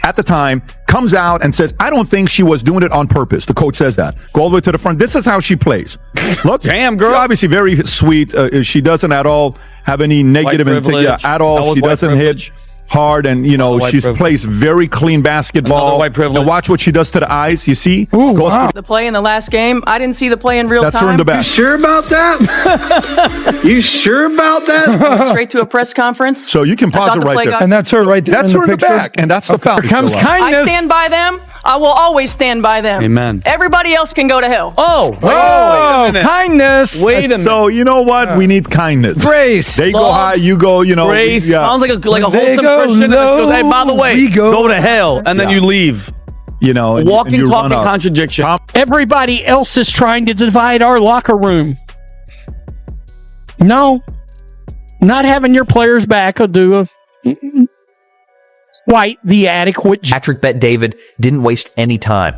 at the time, comes out and says, I don't think she was doing it on purpose. The coach says that. Go all the way to the front. This is how she plays. Look, damn, girl. She's obviously very sweet. She doesn't at all have any negative intent at all. She doesn't hit hard, and she plays very clean basketball. White privilege. And watch what she does to the eyes. You see? Ooh, wow. The play in the last game, I didn't see the play in real time. That's her in the back. You sure about that? You sure about that? Straight to a press conference. So you can pause it right there. And that's her right there. That's her in the back, and that's the foul. Here comes kindness. I stand by them. I will always stand by them. Amen. Everybody else can go to hell. Oh, wait a minute. Kindness. Wait a minute. So you know what? We need kindness. Grace. They go high, you go. Grace. Sounds like a wholesome Christian. Low, hey, by the way, go to hell, and then you leave. Walking, talking contradiction. Everybody else is trying to divide our locker room. No, not having your players back will do Whte the adequate. Patrick Bet David didn't waste any time.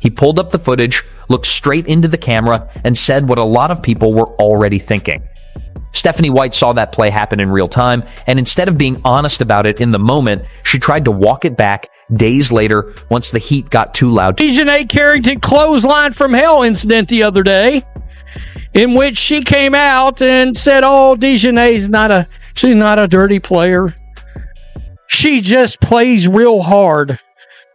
He pulled up the footage, looked straight into the camera, and said what a lot of people were already thinking. Stephanie Whte saw that play happen in real time, and instead of being honest about it in the moment, she tried to walk it back days later once the heat got too loud. DeJounte Carrington clothesline from hell incident the other day, in which she came out and said, "Oh, DeJounte's she's not a dirty player. She just plays real hard."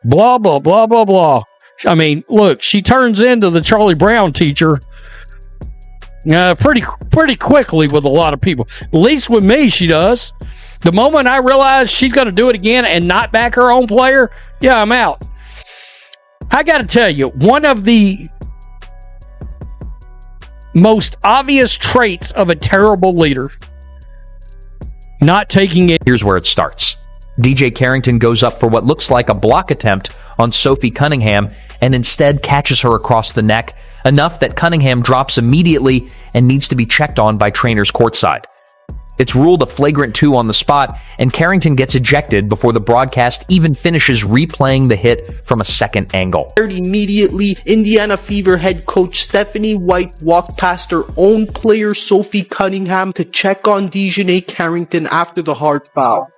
Blah blah blah blah blah. I mean, look, she turns into the Charlie Brown teacher. Pretty quickly with a lot of people. At least with me, she does. The moment I realize she's going to do it again and not back her own player, yeah, I'm out. I got to tell you, one of the most obvious traits of a terrible leader, not taking it. Here's where it starts. DJ Carrington goes up for what looks like a block attempt on Sophie Cunningham and instead catches her across the neck, enough that Cunningham drops immediately and needs to be checked on by trainers courtside. It's ruled a flagrant 2 on the spot, and Carrington gets ejected before the broadcast even finishes replaying the hit from a second angle. Immediately, Indiana Fever head coach Stephanie Whte walked past her own player Sophie Cunningham to check on DeJounte Carrington after the hard foul.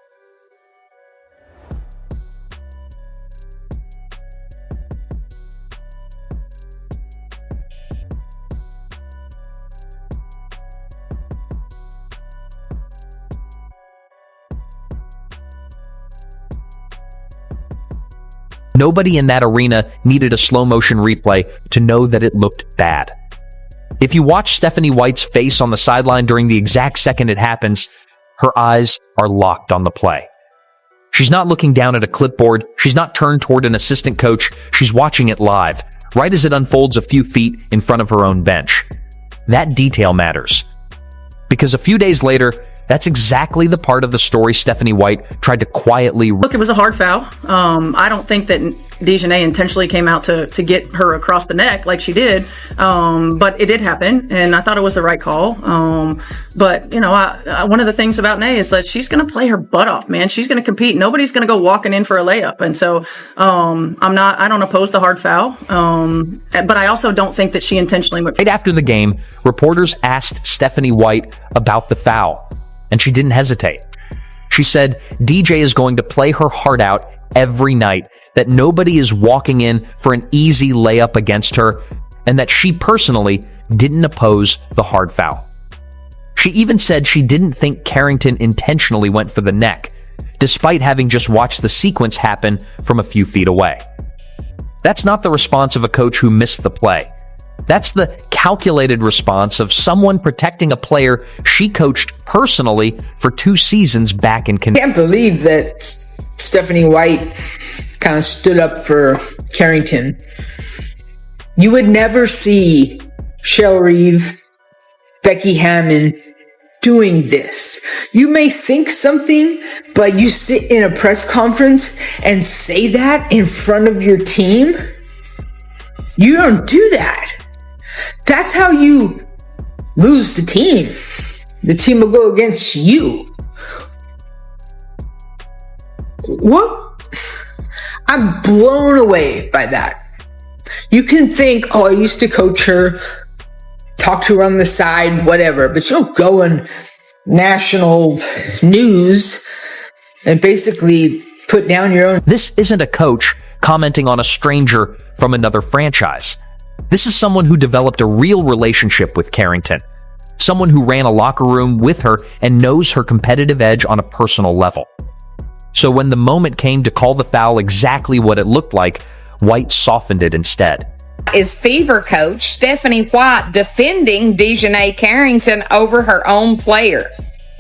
Nobody in that arena needed a slow motion replay to know that it looked bad. If you watch Stephanie Whyte's face on the sideline during the exact second it happens, her eyes are locked on the play. She's not looking down at a clipboard. She's not turned toward an assistant coach. She's watching it live, right as it unfolds a few feet in front of her own bench. That detail matters. Because a few days later, that's exactly the part of the story Stephanie Whte tried to quietly... Look, it was a hard foul. I don't think that DeJounte intentionally came out to get her across the neck like she did. But it did happen, and I thought it was the right call. But, one of the things about Nay is that she's going to play her butt off, man. She's going to compete. Nobody's going to go walking in for a layup. And so I don't oppose the hard foul. But I also don't think that she intentionally went... Right after the game, reporters asked Stephanie Whte about the foul, and she didn't hesitate. She said DJ is going to play her heart out every night, that nobody is walking in for an easy layup against her, and that she personally didn't oppose the hard foul. She even said she didn't think Carrington intentionally went for the neck, despite having just watched the sequence happen from a few feet away. That's not the response of a coach who missed the play. That's the calculated response of someone protecting a player she coached personally for 2 seasons back in Connecticut. I can't believe that Stephanie Whte kind of stood up for Carrington. You would never see Cheryl Reeve, Becky Hammond doing this. You may think something, but you sit in a press conference and say that in front of your team? You don't do that. That's how you lose the team. The team will go against you. What? I'm blown away by that. You can think, oh, I used to coach her, talk to her on the side, whatever, but she'll go on national news and basically put down your own. This isn't a coach commenting on a stranger from another franchise. This is someone who developed a real relationship with Carrington. Someone who ran a locker room with her and knows her competitive edge on a personal level. So when the moment came to call the foul exactly what it looked like, Whte softened it instead. Is Fever coach Stephanie Whte defending DiJonai Carrington over her own player?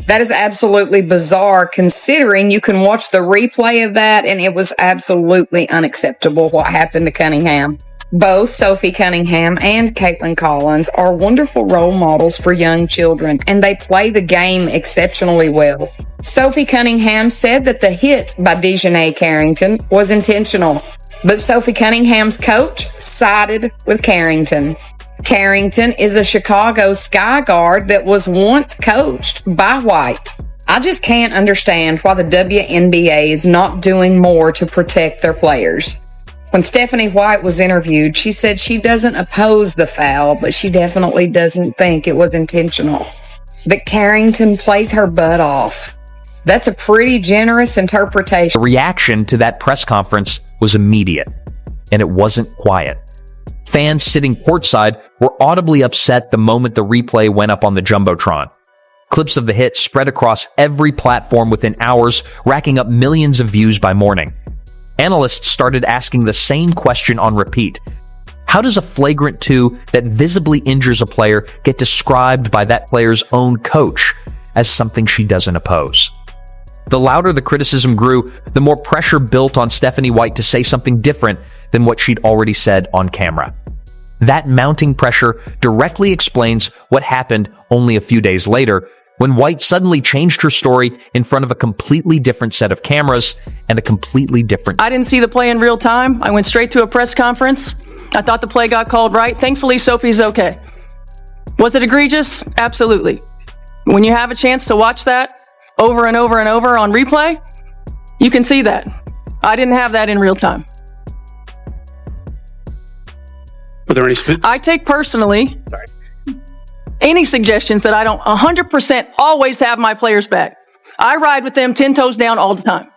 That is absolutely bizarre, considering you can watch the replay of that, and it was absolutely unacceptable what happened to Cunningham. Both Sophie Cunningham and Caitlin Collins are wonderful role models for young children, and they play the game exceptionally well. Sophie Cunningham said that the hit by DiJonai Carrington was intentional, but Sophie Cunningham's coach sided with Carrington. Carrington is a Chicago Sky Guard that was once coached by Whte. I just can't understand why the WNBA is not doing more to protect their players. When Stephanie Whte was interviewed, she said she doesn't oppose the foul, but she definitely doesn't think it was intentional. That Carrington plays her butt off. That's a pretty generous interpretation. The reaction to that press conference was immediate, and it wasn't quiet. Fans sitting courtside were audibly upset the moment the replay went up on the Jumbotron. Clips of the hit spread across every platform within hours, racking up millions of views by morning. Analysts started asking the same question on repeat. How does a flagrant 2 that visibly injures a player get described by that player's own coach as something she doesn't oppose? The louder the criticism grew, the more pressure built on Stephanie Whte to say something different than what she'd already said on camera. That mounting pressure directly explains what happened only a few days later, when Whte suddenly changed her story in front of a completely different set of cameras and a completely different... I didn't see the play in real time. I went straight to a press conference. I thought the play got called right. Thankfully, Sophie's okay. Was it egregious? Absolutely. When you have a chance to watch that over and over and over on replay, you can see that. I didn't have that in real time. Were there any... I take personally any suggestions that I don't 100% always have my players back. I ride with them 10 toes down all the time.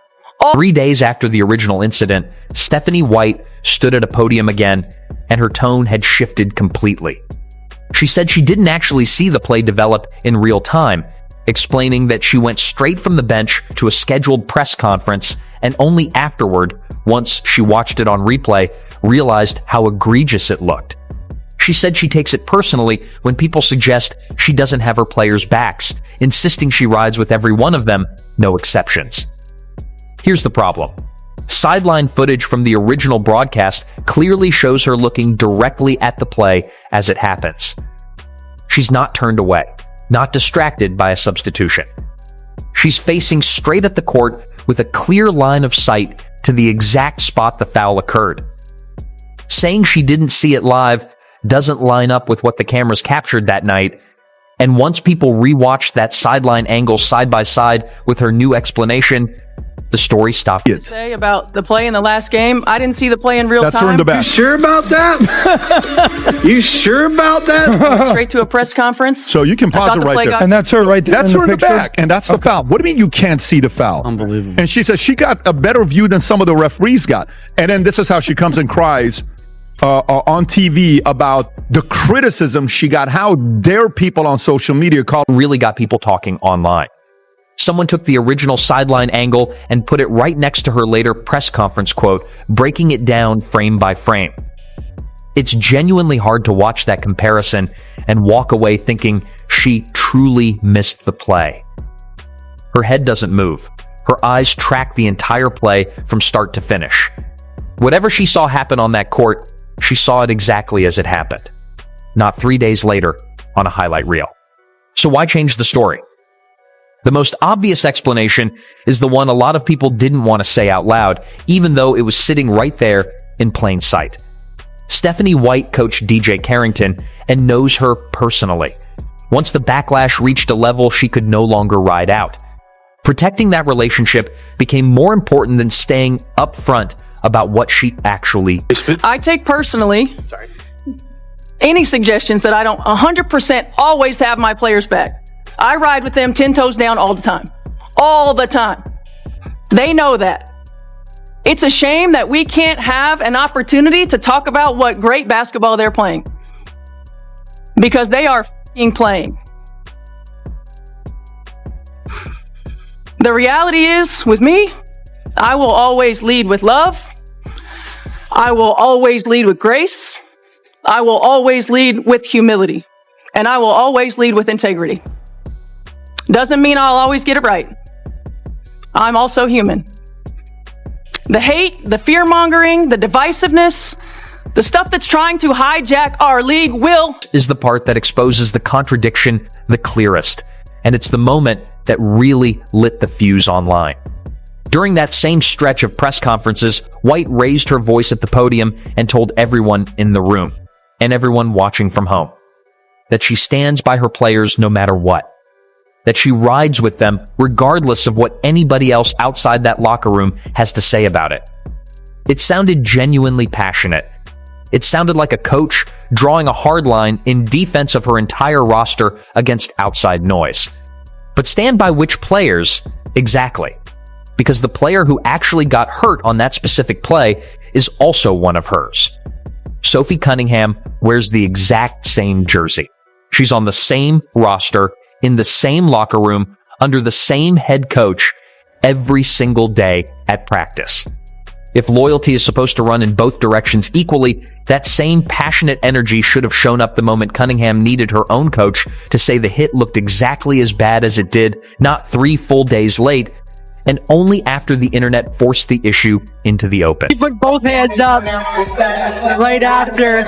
3 days after the original incident, Stephanie Whte stood at a podium again, and her tone had shifted completely. She said she didn't actually see the play develop in real time, explaining that she went straight from the bench to a scheduled press conference, and only afterward, once she watched it on replay, realized how egregious it looked. She said she takes it personally when people suggest she doesn't have her players' backs, insisting she rides with every one of them, no exceptions. Here's the problem. Sideline footage from the original broadcast clearly shows her looking directly at the play as it happens. She's not turned away, not distracted by a substitution. She's facing straight at the court with a clear line of sight to the exact spot the foul occurred. Saying she didn't see it live doesn't line up with what the cameras captured that night, and once people rewatched that sideline angle side by side with her new explanation, the story stopped. Say about the play in the last game, I didn't see the play in real time. That's her in the back. You sure about that? You sure about that? Went straight to a press conference. So you can pause it right there. And that's her right there. That's her in the back, and that's the foul. What do you mean you can't see the foul? Unbelievable. And she says she got a better view than some of the referees got. And then this is how she comes and cries on TV about the criticism she got. How dare people on social media call... Really got people talking online. Someone took the original sideline angle and put it right next to her later press conference quote, breaking it down frame by frame. It's genuinely hard to watch that comparison and walk away thinking she truly missed the play. Her head doesn't move. Her eyes track the entire play from start to finish. Whatever she saw happen on that court, she saw it exactly as it happened. Not 3 days later on a highlight reel. So why change the story? The most obvious explanation is the one a lot of people didn't want to say out loud, even though it was sitting right there in plain sight. Stephanie Whte coached DJ Carrington and knows her personally. Once the backlash reached a level she could no longer ride out. Protecting that relationship became more important than staying upfront about what she actually... I take personally any suggestions that I don't 100% always have my players back. I ride with them 10 toes down all the time. All the time. They know that. It's a shame that we can't have an opportunity to talk about what great basketball they're playing. Because they are f***ing playing. The reality is, with me, I will always lead with love. I will always lead with grace. I will always lead with humility. And I will always lead with integrity. Doesn't mean I'll always get it right. I'm also human. The hate, the fear-mongering, the divisiveness, the stuff that's trying to hijack our league is the part that exposes the contradiction the clearest. And it's the moment that really lit the fuse online. During that same stretch of press conferences, Whte raised her voice at the podium and told everyone in the room, and everyone watching from home, that she stands by her players no matter what. That she rides with them regardless of what anybody else outside that locker room has to say about it. It sounded genuinely passionate. It sounded like a coach drawing a hard line in defense of her entire roster against outside noise. But stand by which players exactly? Because the player who actually got hurt on that specific play is also one of hers. Sophie Cunningham wears the exact same jersey. She's on the same roster, in the same locker room, under the same head coach, every single day at practice. If loyalty is supposed to run in both directions equally, that same passionate energy should have shown up the moment Cunningham needed her own coach to say the hit looked exactly as bad as it did, not 3 full days late, and only after the internet forced the issue into the open. He put both hands up right after.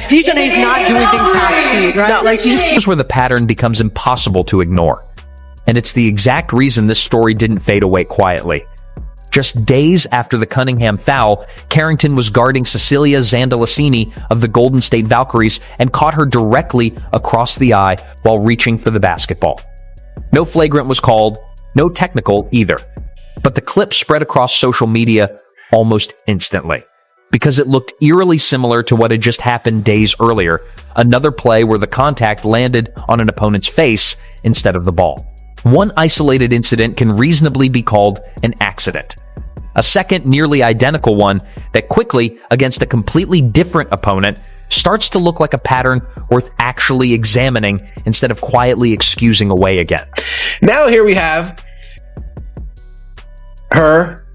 DJ's not doing things half speed, right? No. Here's where the pattern becomes impossible to ignore. And it's the exact reason this story didn't fade away quietly. Just days after the Cunningham foul, Carrington was guarding Cecilia Zandalicini of the Golden State Valkyries and caught her directly across the eye while reaching for the basketball. No flagrant was called, no technical either. But the clip spread across social media almost instantly, because it looked eerily similar to what had just happened days earlier, another play where the contact landed on an opponent's face instead of the ball. One isolated incident can reasonably be called an accident. A second nearly identical one that quickly, against a completely different opponent, starts to look like a pattern worth actually examining instead of quietly excusing away again. Now here we have her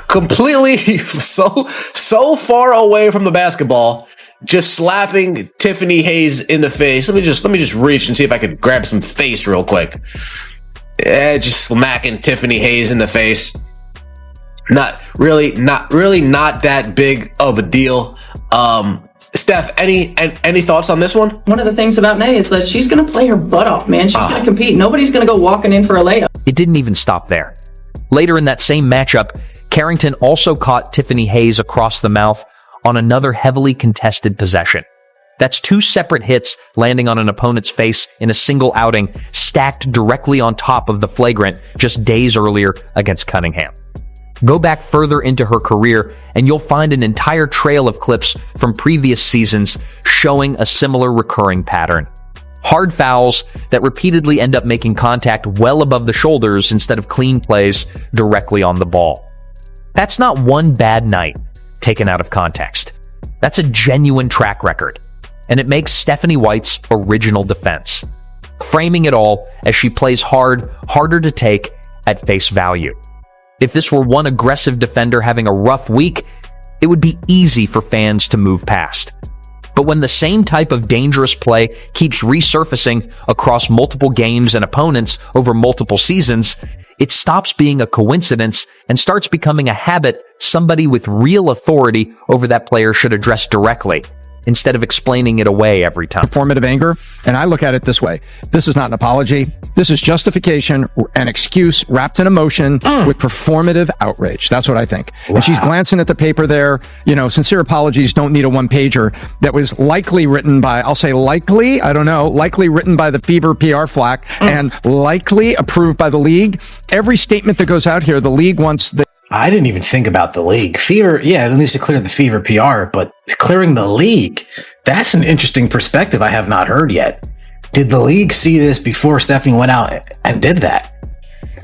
completely so far away from the basketball, just slapping Tiffany Hayes in the face. Let me just reach and see if I could grab some face real quick. Just smacking Tiffany Hayes in the face. Not really not that big of a deal. Steph, any thoughts on this one? One of the things about Nay is that she's going to play her butt off, man. She's going to compete. Nobody's going to go walking in for a layup. It didn't even stop there. Later in that same matchup, Carrington also caught Tiffany Hayes across the mouth on another heavily contested possession. That's 2 separate hits landing on an opponent's face in a single outing, stacked directly on top of the flagrant just days earlier against Cunningham. Go back further into her career, and you'll find an entire trail of clips from previous seasons showing a similar recurring pattern. Hard fouls that repeatedly end up making contact well above the shoulders instead of clean plays directly on the ball. That's not one bad night taken out of context. That's a genuine track record, and it makes Stephanie Whyte's original defense, framing it all as she plays hard, harder to take at face value. If this were one aggressive defender having a rough week, it would be easy for fans to move past. But when the same type of dangerous play keeps resurfacing across multiple games and opponents over multiple seasons, it stops being a coincidence and starts becoming a habit somebody with real authority over that player should address directly, instead of explaining it away every time. Performative anger, and I look at it this way. This is not an apology. This is justification, an excuse wrapped in emotion with performative outrage. That's what I think. Wow. And she's glancing at the paper there. You know, sincere apologies don't need a one-pager that was likely written by, I'll say likely, I don't know, likely written by the Fever PR flack and likely approved by the league. Every statement that goes out here, the league wants the I didn't even think about the league. Fever, yeah, it needs to clear the Fever PR, but clearing the league, that's an interesting perspective I have not heard yet. Did the league see this before Stephanie went out and did that?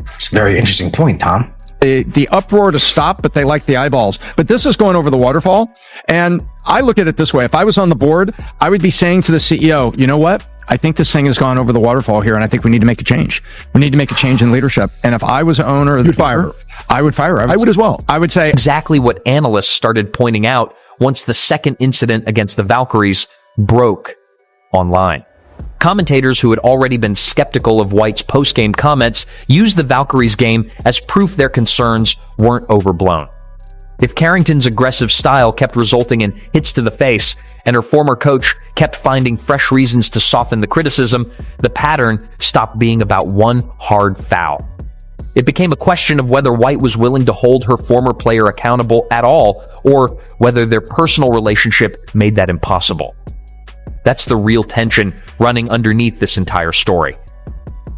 It's a very interesting point, Tom. The uproar to stop, but they like the eyeballs. But this is going over the waterfall. And I look at it this way. If I was on the board, I would be saying to the CEO, you know what? I think this thing has gone over the waterfall here, and I think we need to make a change. We need to make a change in leadership. And if I was an owner of the fire her. I would fire her. I would as well. I would say exactly what analysts started pointing out once the second incident against the Valkyries broke online. Commentators who had already been skeptical of Whyte's post-game comments used the Valkyries game as proof their concerns weren't overblown. If Carrington's aggressive style kept resulting in hits to the face, and her former coach kept finding fresh reasons to soften the criticism, the pattern stopped being about one hard foul. It became a question of whether Whyte was willing to hold her former player accountable at all, or whether their personal relationship made that impossible. That's the real tension running underneath this entire story.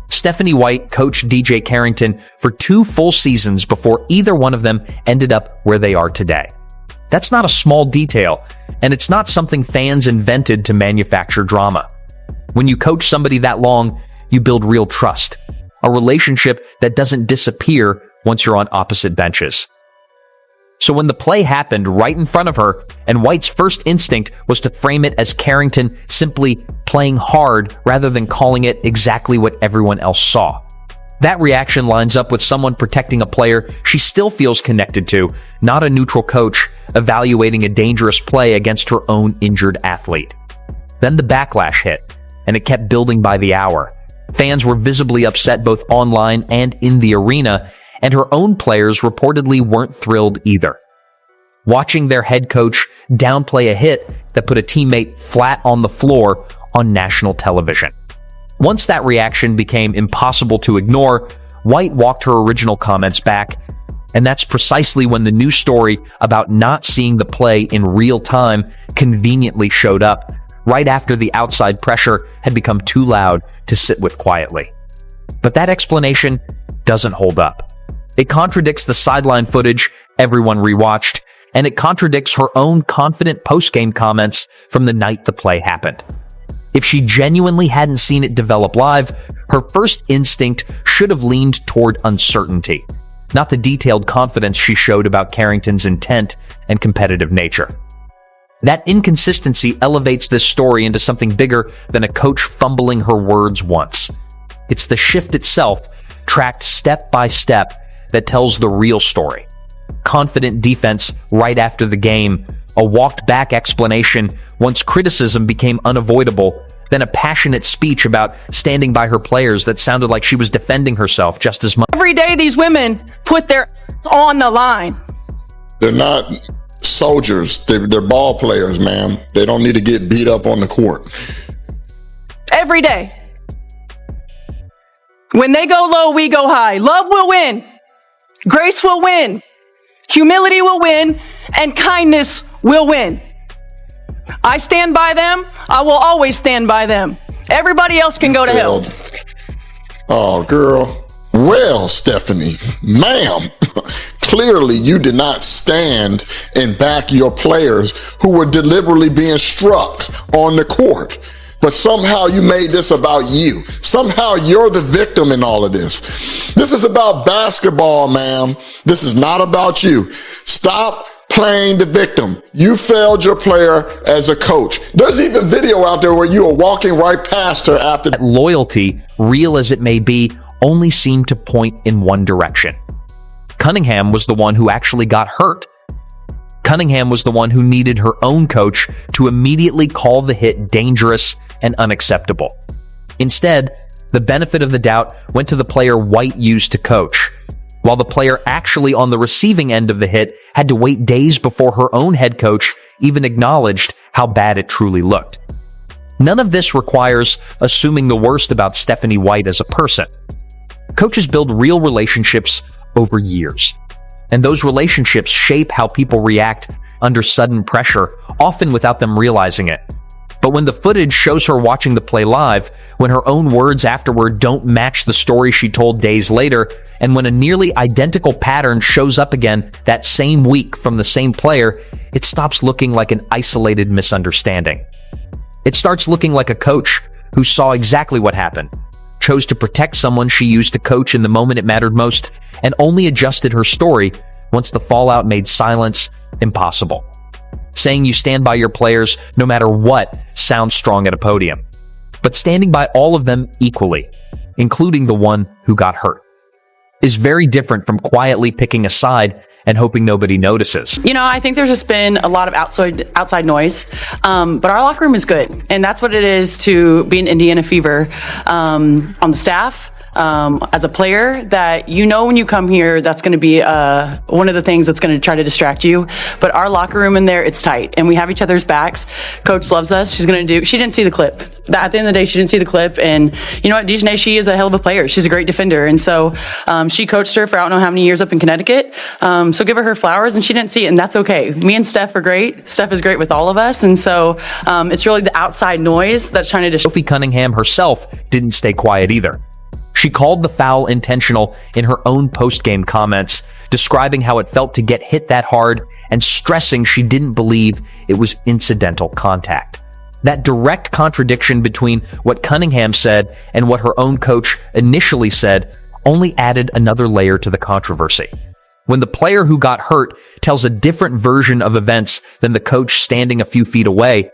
Stephanie Whyte coached DJ Carrington for 2 full seasons before either one of them ended up where they are today. That's not a small detail, and it's not something fans invented to manufacture drama. When you coach somebody that long, you build real trust, a relationship that doesn't disappear once you're on opposite benches. So when the play happened right in front of her, and Whyte's first instinct was to frame it as Carrington simply playing hard rather than calling it exactly what everyone else saw. That reaction lines up with someone protecting a player she still feels connected to, not a neutral coach evaluating a dangerous play against her own injured athlete. Then the backlash hit, and it kept building by the hour. Fans were visibly upset both online and in the arena, and her own players reportedly weren't thrilled either. Watching their head coach downplay a hit that put a teammate flat on the floor on national television. Once that reaction became impossible to ignore, Whyte walked her original comments back, and that's precisely when the news story about not seeing the play in real time conveniently showed up, right after the outside pressure had become too loud to sit with quietly. But that explanation doesn't hold up. It contradicts the sideline footage everyone rewatched, and it contradicts her own confident post-game comments from the night the play happened. If she genuinely hadn't seen it develop live, her first instinct should have leaned toward uncertainty, not the detailed confidence she showed about Carrington's intent and competitive nature. That inconsistency elevates this story into something bigger than a coach fumbling her words once. It's the shift itself, tracked step by step, that tells the real story. Confident defense right after the game, a walked-back explanation once criticism became unavoidable, then a passionate speech about standing by her players that sounded like she was defending herself just as much. Every day these women put their on the line. They're not soldiers. They're ball players, man. They don't need to get beat up on the court. Every day. When they go low, we go high. Love will win. Grace will win. Humility will win. And kindness will win. I stand by them. I will always stand by them. Everybody else can go to hell. Oh, girl. Well, Stephanie, ma'am, clearly you did not stand and back your players who were deliberately being struck on the court. But somehow you made this about you. Somehow you're the victim in all of this. This is about basketball, ma'am. This is not about you. Stop playing the victim. You failed your player as a coach. There's even video out there where you are walking right past her after. That loyalty, real as it may be, only seemed to point in one direction. Cunningham was the one who actually got hurt. Cunningham was the one who needed her own coach to immediately call the hit dangerous and unacceptable. Instead, the benefit of the doubt went to the player Whyte used to coach, while the player actually on the receiving end of the hit had to wait days before her own head coach even acknowledged how bad it truly looked. None of this requires assuming the worst about Stephanie Whyte as a person. Coaches build real relationships over years, and those relationships shape how people react under sudden pressure, often without them realizing it. But when the footage shows her watching the play live, when her own words afterward don't match the story she told days later, and when a nearly identical pattern shows up again that same week from the same player, it stops looking like an isolated misunderstanding. It starts looking like a coach who saw exactly what happened, chose to protect someone she used to coach in the moment it mattered most, and only adjusted her story once the fallout made silence impossible. Saying you stand by your players no matter what sounds strong at a podium, but standing by all of them equally, including the one who got hurt, is very different from quietly picking a side and hoping nobody notices. You know, I think there's just been a lot of outside noise, but our locker room is good, and that's what it is to be an Indiana Fever on the staff. As a player, that you know when you come here, that's going to be one of the things that's going to try to distract you. But our locker room in there, it's tight, and we have each other's backs. Coach loves us. She didn't see the clip. At the end of the day, she didn't see the clip. And you know what, Dejanay, she is a hell of a player. She's a great defender. And so she coached her for I don't know how many years up in Connecticut. So give her flowers, and she didn't see it, and that's okay. Me and Steph are great. Steph is great with all of us. And so it's really the outside noise that's trying to distract. Sophie Cunningham herself didn't stay quiet either. She called the foul intentional in her own post-game comments, describing how it felt to get hit that hard and stressing she didn't believe it was incidental contact. That direct contradiction between what Cunningham said and what her own coach initially said only added another layer to the controversy. When the player who got hurt tells a different version of events than the coach standing a few feet away,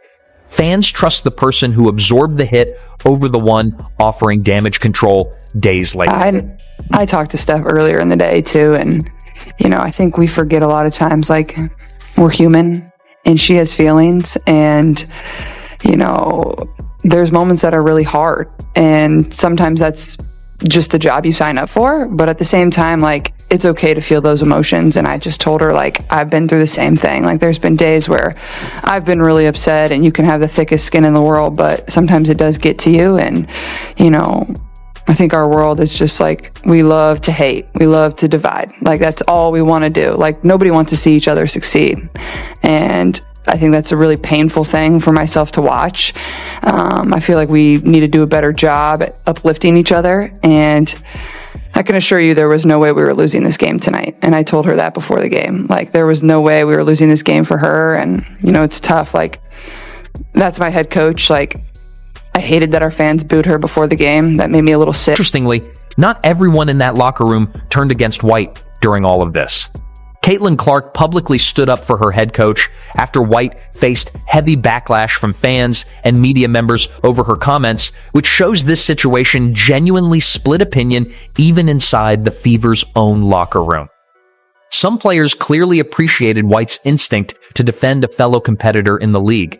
fans trust the person who absorbed the hit over the one offering damage control days later. I talked to Steph earlier in the day too, and you know, I think we forget a lot of times, like, we're human and she has feelings, and you know, there's moments that are really hard, and sometimes that's just the job you sign up for. But at the same time, like, it's okay to feel those emotions. And I just told her, like, I've been through the same thing. Like, there's been days where I've been really upset, and you can have the thickest skin in the world, but sometimes it does get to you. And, you know, I think our world is just like, we love to hate. We love to divide. Like, that's all we want to do. Like, nobody wants to see each other succeed. And I think that's a really painful thing for myself to watch. I feel like we need to do a better job at uplifting each other. And I can assure you there was no way we were losing this game tonight. And I told her that before the game. Like, there was no way we were losing this game for her. And, you know, it's tough. Like, that's my head coach. Like, I hated that our fans booed her before the game. That made me a little sick. Interestingly, not everyone in that locker room turned against Whte during all of this. Caitlin Clark publicly stood up for her head coach after Whte faced heavy backlash from fans and media members over her comments, which shows this situation genuinely split opinion even inside the Fever's own locker room. Some players clearly appreciated Whyte's instinct to defend a fellow competitor in the league.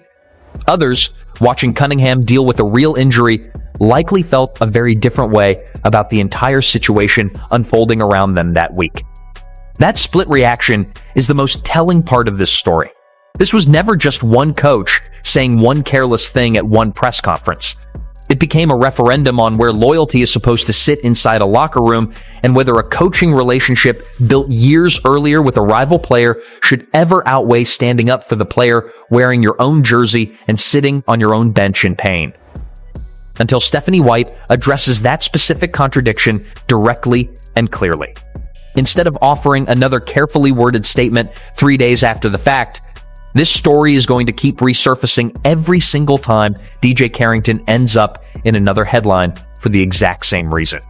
Others, watching Cunningham deal with a real injury, likely felt a very different way about the entire situation unfolding around them that week. That split reaction is the most telling part of this story. This was never just one coach saying one careless thing at one press conference. It became a referendum on where loyalty is supposed to sit inside a locker room, and whether a coaching relationship built years earlier with a rival player should ever outweigh standing up for the player wearing your own jersey and sitting on your own bench in pain. Until Stephanie Whte addresses that specific contradiction directly and clearly. Instead of offering another carefully worded statement 3 days after the fact, this story is going to keep resurfacing every single time DJ Carrington ends up in another headline for the exact same reason.